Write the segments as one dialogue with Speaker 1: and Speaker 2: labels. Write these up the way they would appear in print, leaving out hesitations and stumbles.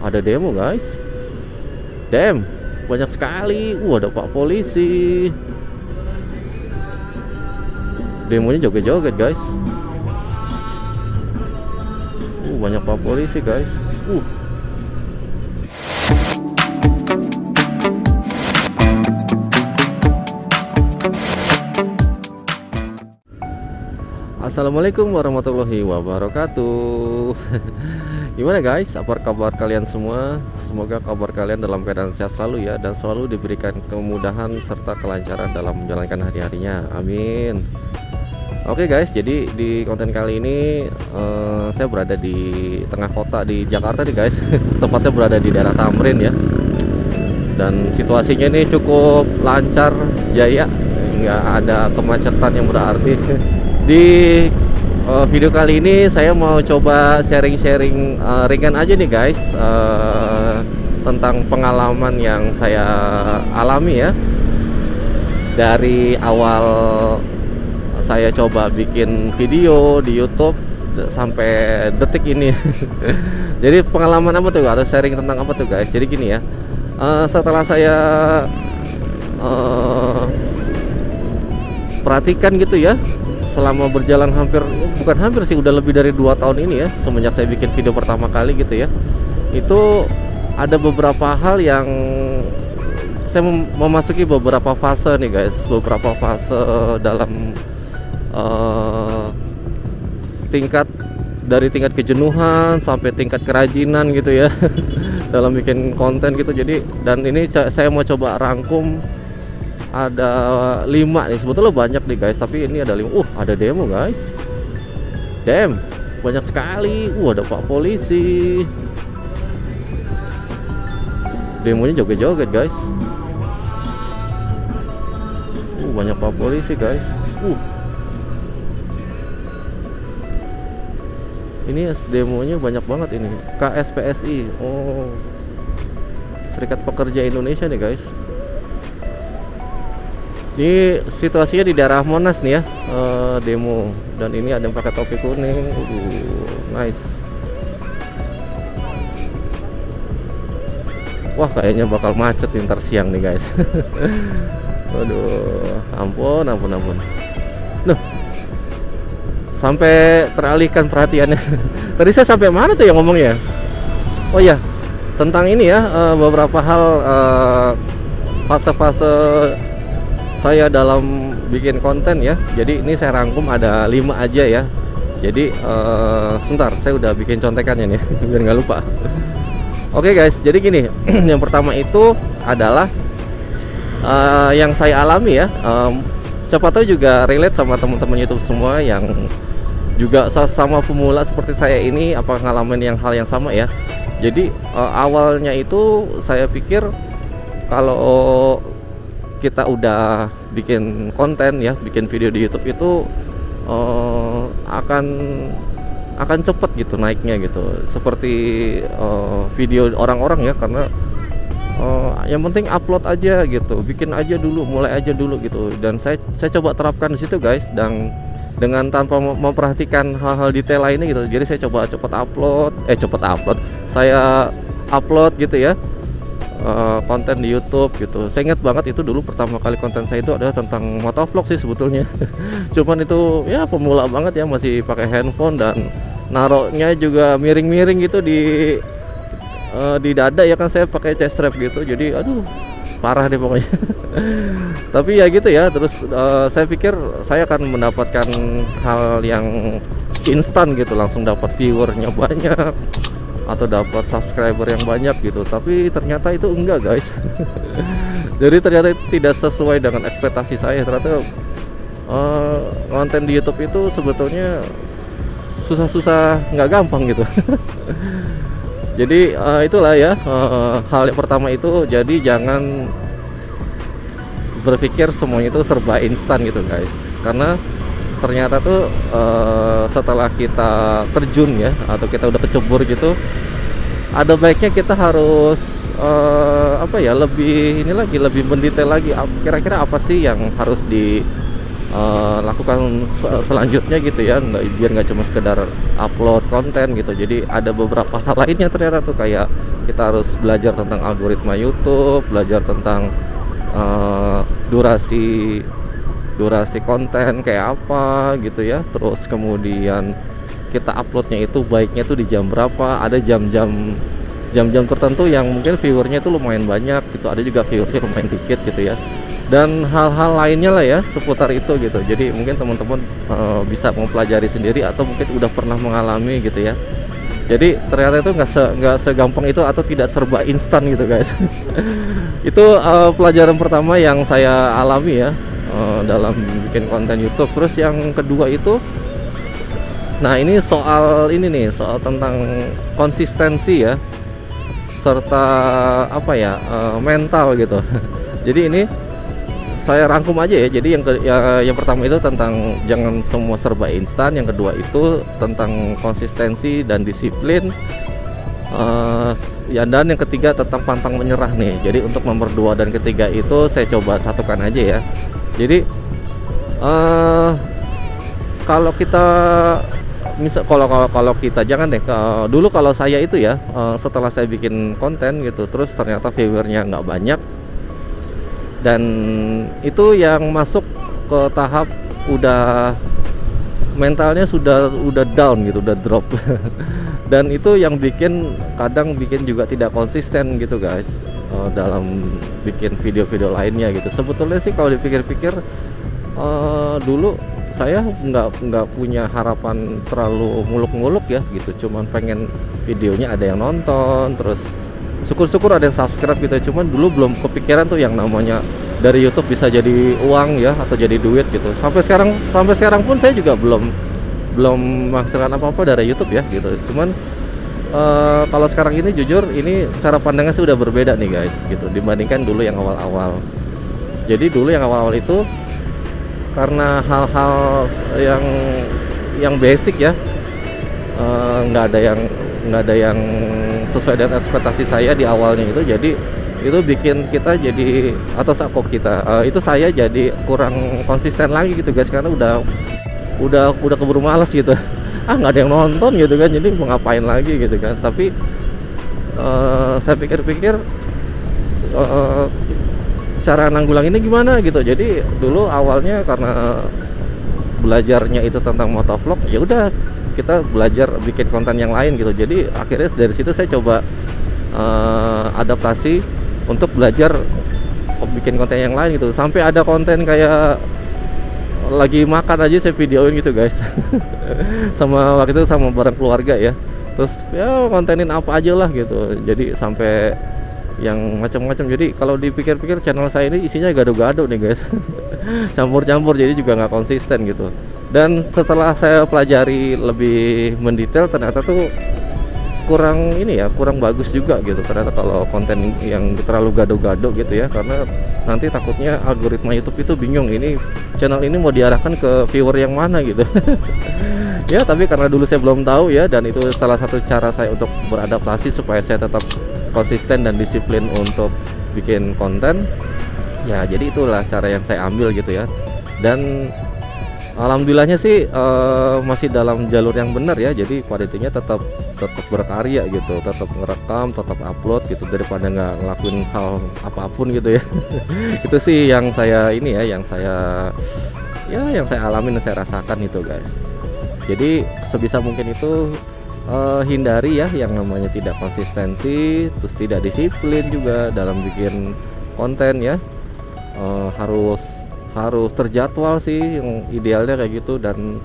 Speaker 1: ada demo guys. Damn, banyak sekali. Ada Pak Polisi. Demonya joget-joget guys. Banyak Pak Polisi guys. Assalamualaikum warahmatullahi wabarakatuh. Gimana guys, apa kabar kalian semua? Semoga kabar kalian dalam keadaan sehat selalu ya, dan selalu diberikan kemudahan serta kelancaran dalam menjalankan hari-harinya. Amin. Oke guys, jadi di konten kali ini saya berada di tengah kota di Jakarta nih guys. Tepatnya berada di daerah Tamrin ya. Dan situasinya ini cukup lancar, jaya, nggak ada kemacetan yang berarti. Di video kali ini saya mau coba sharing-sharing ringan aja nih guys, tentang pengalaman yang saya alami ya, dari awal saya coba bikin video di YouTube sampai detik ini. Jadi pengalaman apa tuh, atau sharing tentang apa tuh guys? Jadi gini ya, setelah saya perhatikan gitu ya, selama berjalan bukan hampir sih, udah lebih dari 2 tahun ini ya, semenjak saya bikin video pertama kali gitu ya, itu ada beberapa hal yang saya memasuki beberapa fase nih guys, beberapa fase dalam dari tingkat kejenuhan sampai tingkat kerajinan gitu ya dalam bikin konten gitu. Jadi, dan ini saya mau coba rangkum, ada 5 nih, sebetulnya banyak nih guys, tapi ini ada 5. Ada demo guys. Damn, banyak sekali. Ada Pak Polisi. Demonya joget-joget guys. Banyak Pak Polisi guys. Ini demonya banyak banget ini. KSPSI. Serikat Pekerja Indonesia nih guys. Ini situasinya di daerah Monas nih ya, demo. Dan ini ada yang pakai topi kuning. Nice. Wah, kayaknya bakal macet ntar siang nih guys. Waduh, ampun. Loh, sampai teralihkan perhatiannya. Tadi saya sampai mana tuh yang ngomongnya? Oh ya, tentang ini ya, beberapa hal, fase-fase saya dalam bikin konten ya. Jadi ini saya rangkum ada 5 aja ya. Jadi sebentar, saya udah bikin contekannya nih biar nggak lupa. Oke guys, jadi gini. Yang pertama itu adalah yang saya alami ya. Siapa tahu juga relate sama teman-teman YouTube semua yang juga sama pemula seperti saya ini, apa ngalamin hal yang sama ya. Jadi awalnya itu saya pikir kalau kita udah bikin konten ya, bikin video di YouTube itu akan cepet gitu naiknya gitu, seperti video orang-orang ya, karena yang penting upload aja gitu, bikin aja dulu, mulai aja dulu gitu. Dan saya coba terapkan di situ guys, dan dengan tanpa memperhatikan hal-hal detail lainnya gitu. Jadi saya coba cepet upload, saya upload gitu ya, konten di YouTube gitu. Saya ingat banget itu dulu pertama kali konten saya itu adalah tentang motovlog sih sebetulnya. Cuman itu ya pemula banget ya, masih pakai handphone dan naroknya juga miring-miring gitu di dada ya kan, saya pakai chest strap gitu. Jadi aduh, parah deh pokoknya. Tapi ya gitu ya. Terus saya pikir saya akan mendapatkan hal yang instan gitu, langsung dapat viewernya banyak atau dapat subscriber yang banyak gitu. Tapi ternyata itu enggak guys. Jadi ternyata tidak sesuai dengan ekspektasi saya. Ternyata konten di YouTube itu sebetulnya susah-susah, nggak gampang gitu. Jadi itulah ya, hal yang pertama itu, jadi jangan berpikir semuanya itu serba instan gitu guys. Karena ternyata tuh setelah kita terjun ya, atau kita udah kecebur gitu, ada baiknya kita harus lebih mendetail lagi, kira-kira apa sih yang harus dilakukan selanjutnya gitu ya, biar nggak cuma sekedar upload konten gitu. Jadi ada beberapa hal lainnya ternyata tuh, kayak kita harus belajar tentang algoritma YouTube, belajar tentang durasi konten kayak apa gitu ya. Terus kemudian kita uploadnya itu baiknya tuh di jam berapa, ada jam-jam tertentu yang mungkin viewernya itu lumayan banyak gitu, ada juga viewernya lumayan dikit gitu ya, dan hal-hal lainnya lah ya seputar itu gitu. Jadi mungkin teman-teman bisa mempelajari sendiri atau mungkin udah pernah mengalami gitu ya. Jadi ternyata itu nggak segampang itu atau tidak serba instan gitu guys. Itu pelajaran pertama yang saya alami ya dalam bikin konten YouTube. Terus yang kedua itu, nah ini soal tentang konsistensi ya, serta apa ya, mental gitu. Jadi ini saya rangkum aja ya. Jadi yang pertama itu tentang jangan semua serba instan, yang kedua itu tentang konsistensi dan disiplin, ya, dan yang ketiga tentang pantang menyerah nih. Jadi untuk nomor 2 dan ketiga itu saya coba satukan aja ya. Jadi kalau kita kalau kita jangan deh dulu, kalau saya itu ya setelah saya bikin konten gitu terus ternyata viewernya nggak banyak, dan itu yang masuk ke tahap udah mentalnya udah down gitu, udah drop. Dan itu yang kadang bikin juga tidak konsisten gitu guys dalam bikin video-video lainnya gitu. Sebetulnya sih kalau dipikir-pikir dulu saya nggak punya harapan terlalu muluk-muluk ya gitu, cuman pengen videonya ada yang nonton, terus syukur-syukur ada yang subscribe gitu. Cuman dulu belum kepikiran tuh yang namanya dari YouTube bisa jadi uang ya, atau jadi duit gitu. Sampai sekarang pun saya juga belum menghasilkan apa-apa dari YouTube ya gitu. Cuman kalau sekarang ini jujur ini cara pandangnya sih udah berbeda nih guys gitu, dibandingkan dulu yang awal-awal. Jadi dulu yang awal-awal itu karena hal-hal yang basic ya, nggak ada yang sesuai dengan ekspektasi saya di awalnya itu. Jadi itu bikin kita jadi, atau itu saya jadi kurang konsisten lagi gitu guys, karena udah keburu malas gitu. Nggak ada yang nonton gitu kan, jadi mau ngapain lagi gitu kan. Tapi saya pikir-pikir cara nanggulanginnya gimana gitu. Jadi dulu awalnya karena belajarnya itu tentang motovlog, ya udah kita belajar bikin konten yang lain gitu. Jadi akhirnya dari situ saya coba adaptasi untuk belajar bikin konten yang lain gitu. Sampai ada konten kayak lagi makan aja saya videoin gitu guys. Sama waktu itu sama bareng keluarga ya. Terus ya kontenin apa aja lah gitu. Jadi sampai yang macam-macam. Jadi kalau dipikir-pikir channel saya ini isinya gado-gado nih guys. Campur-campur, jadi juga nggak konsisten gitu. Dan setelah saya pelajari lebih mendetail, ternyata tuh kurang bagus juga gitu ternyata kalau konten yang terlalu gado-gado gitu ya, karena nanti takutnya algoritma YouTube itu bingung ini channel ini mau diarahkan ke viewer yang mana gitu. Ya tapi karena dulu saya belum tahu ya, dan itu salah satu cara saya untuk beradaptasi supaya saya tetap konsisten dan disiplin untuk bikin konten ya. Jadi itulah cara yang saya ambil gitu ya, dan alhamdulillahnya sih masih dalam jalur yang benar ya. Jadi pada intinya tetap berkarya gitu, tetap ngerekam, tetap upload gitu, daripada nggak ngelakuin hal apapun gitu ya. Itu sih yang saya yang saya alamin dan saya rasakan itu guys. Jadi sebisa mungkin itu hindari ya yang namanya tidak konsistensi, terus tidak disiplin juga dalam bikin konten ya. Harus terjadwal sih yang idealnya kayak gitu, dan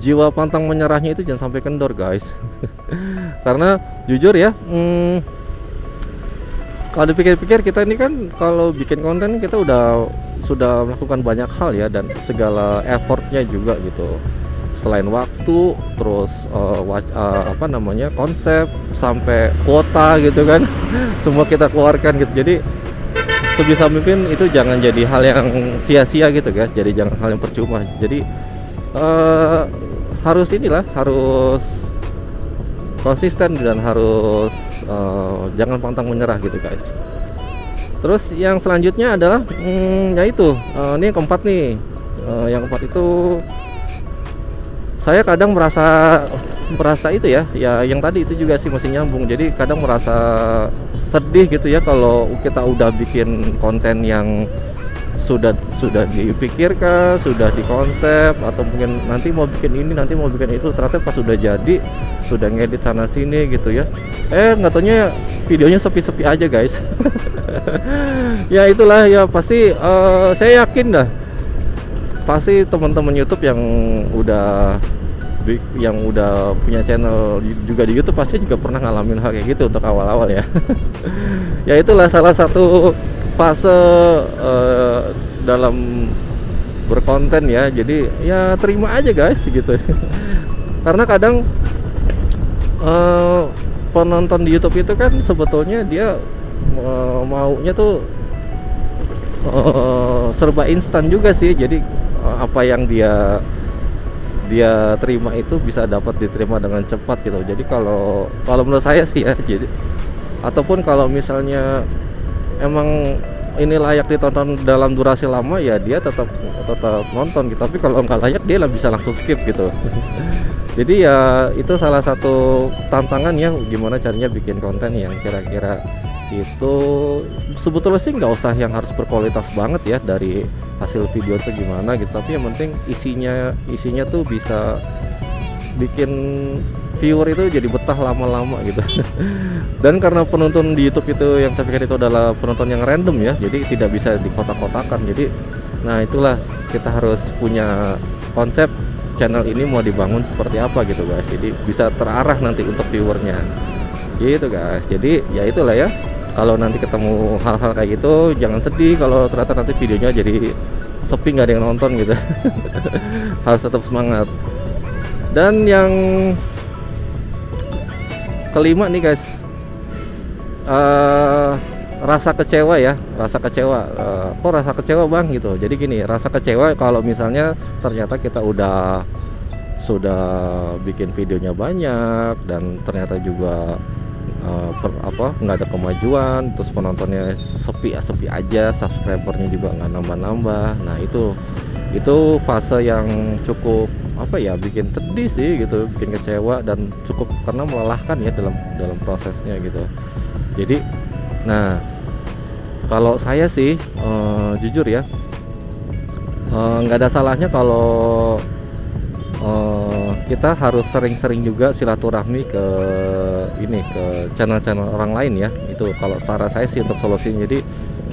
Speaker 1: jiwa pantang menyerahnya itu jangan sampai kendor guys. Karena jujur ya, kalau dipikir-pikir kita ini kan kalau bikin konten kita sudah melakukan banyak hal ya, dan segala effortnya juga gitu, selain waktu, terus konsep, sampai kuota gitu kan. Semua kita keluarkan gitu. Jadi sebisa mungkin itu jangan jadi hal yang sia-sia gitu guys, jadi jangan hal yang percuma. Jadi harus konsisten dan harus jangan pantang menyerah gitu guys. Terus yang selanjutnya adalah yaitu ini yang keempat nih. Yang keempat itu saya kadang merasa merasa itu ya, ya yang tadi itu juga sih masih nyambung. Jadi kadang merasa sedih gitu ya kalau kita udah bikin konten yang sudah dipikirkan, sudah dikonsep, atau mungkin nanti mau bikin ini, nanti mau bikin itu, ternyata pas sudah jadi, sudah ngedit sana sini gitu ya, nggak taunya videonya sepi-sepi aja guys. Ya itulah ya, pasti saya yakin dah, pasti teman-teman YouTube yang udah punya channel juga di YouTube pasti juga pernah ngalamin hal kayak gitu untuk awal-awal ya. Ya itulah salah satu fase dalam berkonten ya. Jadi ya terima aja guys gitu. Karena kadang penonton di YouTube itu kan sebetulnya dia maunya tuh serba instan juga sih. Jadi apa yang dia terima itu bisa dapat diterima dengan cepat gitu. Jadi kalau menurut saya sih ya, jadi ataupun kalau misalnya emang ini layak ditonton dalam durasi lama ya dia tetap nonton gitu. Tapi kalau nggak layak dia bisa langsung skip gitu. Jadi ya itu salah satu tantangan ya, gimana caranya bikin konten yang kira-kira itu sebetulnya sih nggak usah yang harus berkualitas banget ya dari hasil video tuh gimana gitu, tapi yang penting isinya tuh bisa bikin viewer itu jadi betah lama-lama gitu. Dan karena penonton di YouTube itu yang saya pikir itu adalah penonton yang random ya, jadi tidak bisa dikotak-kotakan. Jadi nah itulah kita harus punya konsep channel ini mau dibangun seperti apa gitu guys, jadi bisa terarah nanti untuk viewernya gitu guys. Jadi ya itulah ya, kalau nanti ketemu hal-hal kayak gitu jangan sedih kalau ternyata nanti videonya jadi sepi, nggak ada yang nonton gitu. Harus tetap semangat. Dan yang kelima nih guys, rasa kecewa ya, rasa kecewa. Kok rasa kecewa bang gitu? Jadi gini, rasa kecewa kalau misalnya ternyata kita sudah bikin videonya banyak dan ternyata juga nggak ada kemajuan, terus penontonnya sepi aja, subscribernya juga nggak nambah. Nah itu fase yang cukup bikin sedih sih gitu, bikin kecewa dan cukup karena melelahkan ya dalam prosesnya gitu. Jadi nah kalau saya sih jujur ya, nggak ada salahnya kalau kita harus sering-sering juga silaturahmi ke channel-channel orang lain ya. Itu kalau saran saya sih untuk solusinya. Jadi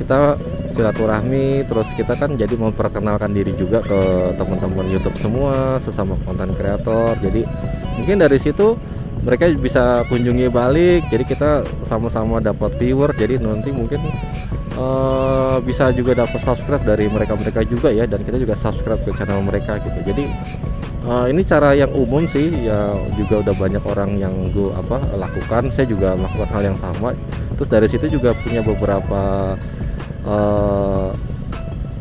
Speaker 1: kita silaturahmi, terus kita kan jadi memperkenalkan diri juga ke teman-teman YouTube semua, sesama konten kreator. Jadi mungkin dari situ mereka bisa kunjungi balik, jadi kita sama-sama dapat viewer. Jadi nanti mungkin bisa juga dapat subscribe dari mereka juga ya, dan kita juga subscribe ke channel mereka gitu. Jadi ini cara yang umum sih ya, juga udah banyak orang yang gue lakukan. Saya juga melakukan hal yang sama. Terus dari situ juga punya beberapa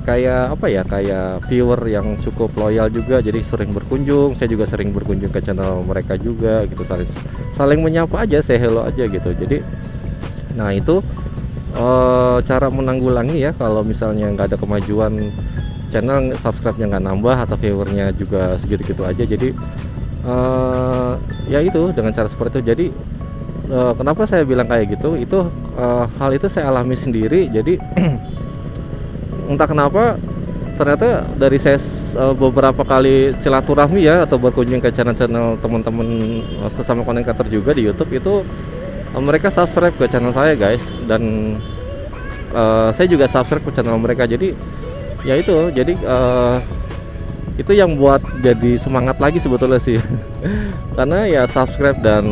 Speaker 1: kayak viewer yang cukup loyal juga, jadi sering berkunjung. Saya juga sering berkunjung ke channel mereka juga gitu, saling menyapa aja, say hello aja gitu. Jadi nah itu cara menanggulangi ya kalau misalnya nggak ada kemajuan channel, subscribe-nya nggak nambah atau viewernya juga segitu-gitu aja. Jadi ya itu dengan cara seperti itu. Jadi kenapa saya bilang kayak gitu, itu hal itu saya alami sendiri. Jadi entah kenapa ternyata dari saya beberapa kali silaturahmi ya atau berkunjung ke channel-channel teman-teman sesama konten kreator juga di YouTube, itu mereka subscribe ke channel saya guys, dan saya juga subscribe ke channel mereka. Jadi ya itu, jadi itu yang buat jadi semangat lagi sebetulnya sih. Karena ya subscribe dan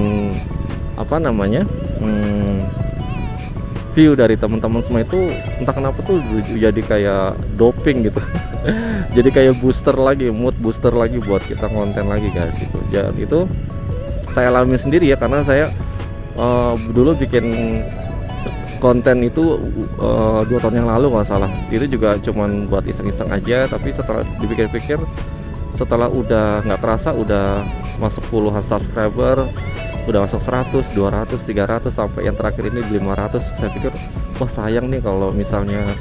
Speaker 1: view dari teman-teman semua itu entah kenapa tuh jadi kayak doping gitu. Jadi kayak booster lagi, mood booster lagi buat kita konten lagi guys gitu. Dan itu saya alami sendiri ya, karena saya dulu bikin konten itu 2 tahun yang lalu nggak salah. Itu juga cuman buat iseng-iseng aja, tapi setelah dipikir-pikir, setelah udah nggak kerasa udah masuk puluhan subscriber, udah masuk 100, 200, 300, sampai yang terakhir ini 500. Saya pikir wah sayang nih kalau misalnya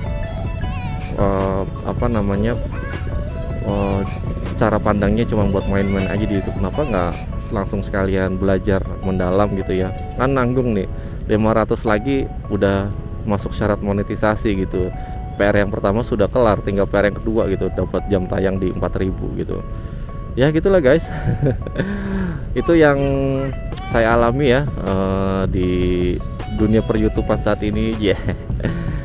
Speaker 1: cara pandangnya cuma buat main-main aja di YouTube. Kenapa nggak langsung sekalian belajar mendalam gitu ya, kan nanggung nih 500 lagi udah masuk syarat monetisasi gitu. PR yang pertama sudah kelar, tinggal PR yang kedua gitu, dapat jam tayang di 4000 gitu. Ya gitulah guys. Itu yang saya alami ya di dunia per YouTubean saat ini ya.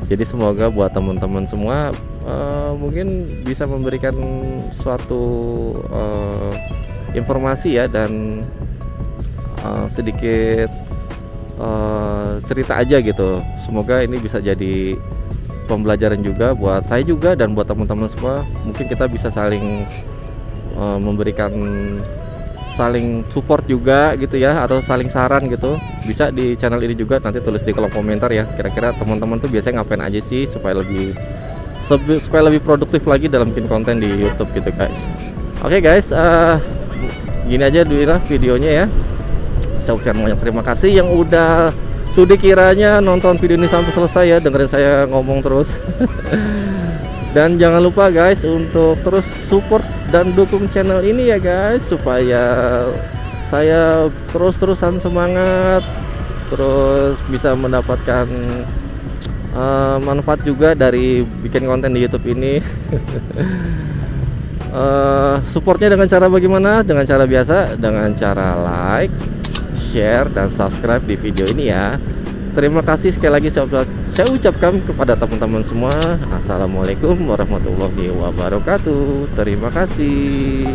Speaker 1: Jadi semoga buat teman-teman semua mungkin bisa memberikan suatu informasi ya, dan sedikit cerita aja gitu. Semoga ini bisa jadi pembelajaran juga buat saya juga dan buat teman-teman semua. Mungkin kita bisa saling memberikan, saling support juga gitu ya, atau saling saran gitu. Bisa di channel ini juga, nanti tulis di kolom komentar ya, kira-kira teman-teman tuh biasanya ngapain aja sih supaya lebih produktif lagi dalam bikin konten di YouTube gitu guys. Oke guys, gini aja dulu videonya ya. Saya ucapkan banyak terima kasih yang udah sudi kiranya nonton video ini sampai selesai ya, dengerin saya ngomong terus. Dan jangan lupa guys untuk terus support dan dukung channel ini ya guys, supaya saya terus-terusan semangat, terus bisa mendapatkan manfaat juga dari bikin konten di YouTube ini. Supportnya dengan cara bagaimana? Dengan cara biasa, dengan cara like, share, dan subscribe di video ini ya. Terima kasih sekali lagi saya ucapkan kepada teman-teman semua. Assalamualaikum warahmatullahi wabarakatuh. Terima kasih.